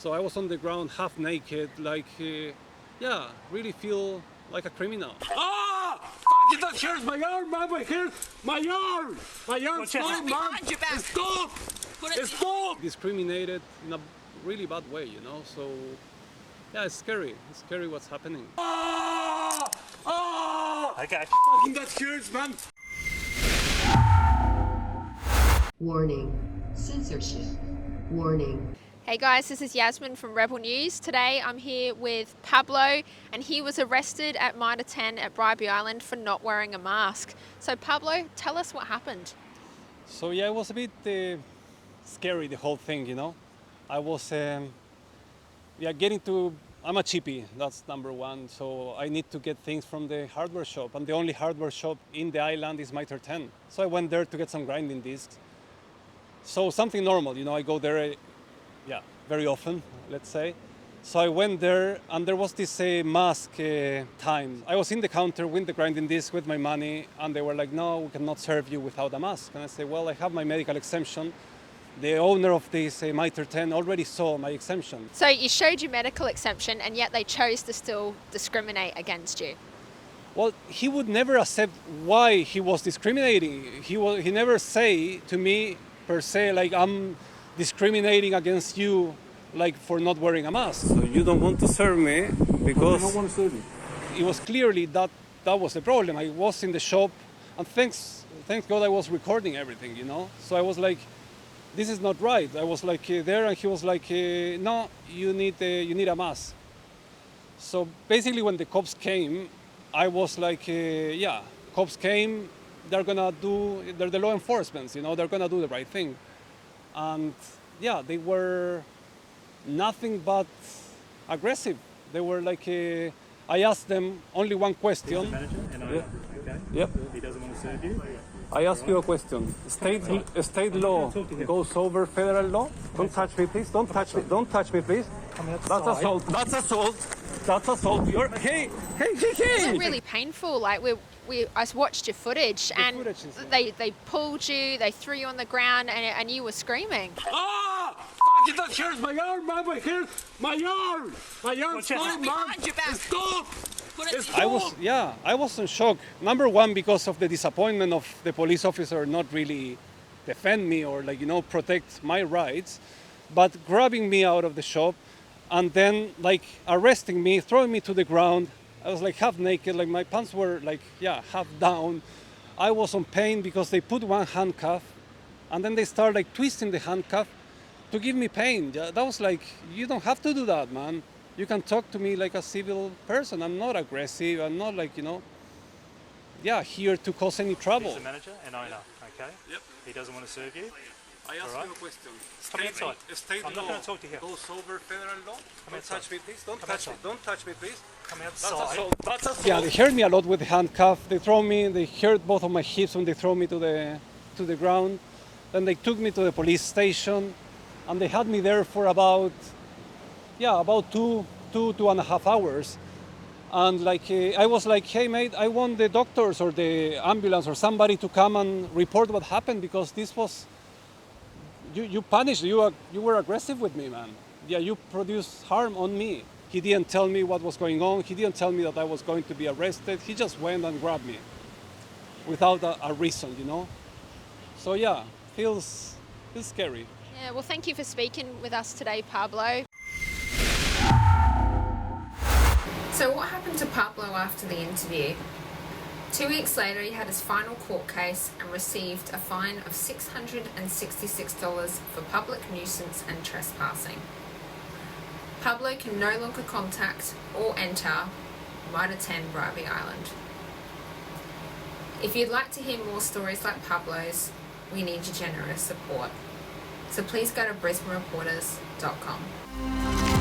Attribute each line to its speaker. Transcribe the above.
Speaker 1: So I was on the ground, half naked, like, really feel like a criminal. Ah! Fuck, that hurts my arm, man, my arm! My arm, stop, man! Stop! Stop! Discriminated in a really bad way, you know, so... Yeah, it's scary. It's scary what's happening. Ah! Ah!
Speaker 2: Okay.
Speaker 1: Fucking that hurts, man!
Speaker 3: Warning. Censorship. Warning.
Speaker 4: Hey guys, this is Yasmin from Rebel News. Today I'm here with Pablo and he was arrested at Mitre 10 at Bribie Island for not wearing a mask. So Pablo, tell us what happened.
Speaker 1: So yeah, it was a bit scary, the whole thing, you know. I was getting to... I'm a chippy, that's number one. So I need to get things from the hardware shop. And the only hardware shop in the island is Mitre 10. So I went there to get some grinding discs. So something normal, you know, I go there very often, let's say. So I went there and there was this mask time. I was in the counter with the grinding disc with my money and they were like, no, we cannot serve you without a mask. And I said, well, I have my medical exemption. The owner of this Mitre 10 already saw my exemption.
Speaker 4: So you showed your medical exemption and yet they chose to still discriminate against you.
Speaker 1: Well, he would never accept why he was discriminating. He never say to me per se, like, I'm discriminating against you, like, for not wearing a mask. So you don't want to serve me because...
Speaker 5: I don't want to serve you.
Speaker 1: It was clearly that was the problem. I was in the shop and thanks God I was recording everything, you know. So I was like, this is not right. I was like there and he was like, no, you need a mask. So basically when the cops came, I was like, cops came, they're the law enforcement, you know, they're gonna do the right thing. And yeah, they were nothing but aggressive. They were like, I asked them only one question.
Speaker 2: He's the manager, and okay.
Speaker 1: Yep.
Speaker 2: He doesn't want to serve you.
Speaker 1: I ask you a question. State law goes over federal law. Don't touch me, please. Don't touch me. Don't touch me, please. That's assault. That's assault. That's assault. Hey.
Speaker 4: Was it really painful? Like I watched your footage and they pulled you, they threw you on the ground and you were screaming.
Speaker 1: Ah! Fuck, that hurts my arm, man, my arm, stop, man, stop! I was in shock. Number one, because of the disappointment of the police officer not really defend me or, like, you know, protect my rights, but grabbing me out of the shop and then, like, arresting me, throwing me to the ground. I was like half naked, like my pants were like, half down. I was on pain because they put one handcuff and then they start like twisting the handcuff to give me pain. That was like, you don't have to do that, man. You can talk to me like a civil person. I'm not aggressive. I'm not like, you know, here to cause any trouble.
Speaker 2: He's the manager and owner, okay?
Speaker 1: Yep.
Speaker 2: He doesn't want to serve you.
Speaker 1: I ask you a question.
Speaker 2: Come outside. I'm not going to talk to you.
Speaker 1: Goes over federal law. Don't touch me, please. Don't touch me, please.
Speaker 2: Come outside.
Speaker 1: That's assault. Yeah, they hurt me a lot with the handcuff. They hurt both of my hips when they throw me to the ground. Then they took me to the police station, and they had me there for about 2.5 hours. And like I was like, hey mate, I want the doctors or the ambulance or somebody to come and report what happened because this was. You punished, you were aggressive with me, man. Yeah, you produced harm on me. He didn't tell me what was going on. He didn't tell me that I was going to be arrested. He just went and grabbed me without a reason, you know? So yeah, feels scary.
Speaker 4: Yeah, well, thank you for speaking with us today, Pablo. So what happened to Pablo after the interview? 2 weeks later, he had his final court case and received a fine of $666 for public nuisance and trespassing. Pablo can no longer contact or enter Mitre 10 Bribie Island. If you'd like to hear more stories like Pablo's, we need your generous support. So please go to brisbanereporters.com.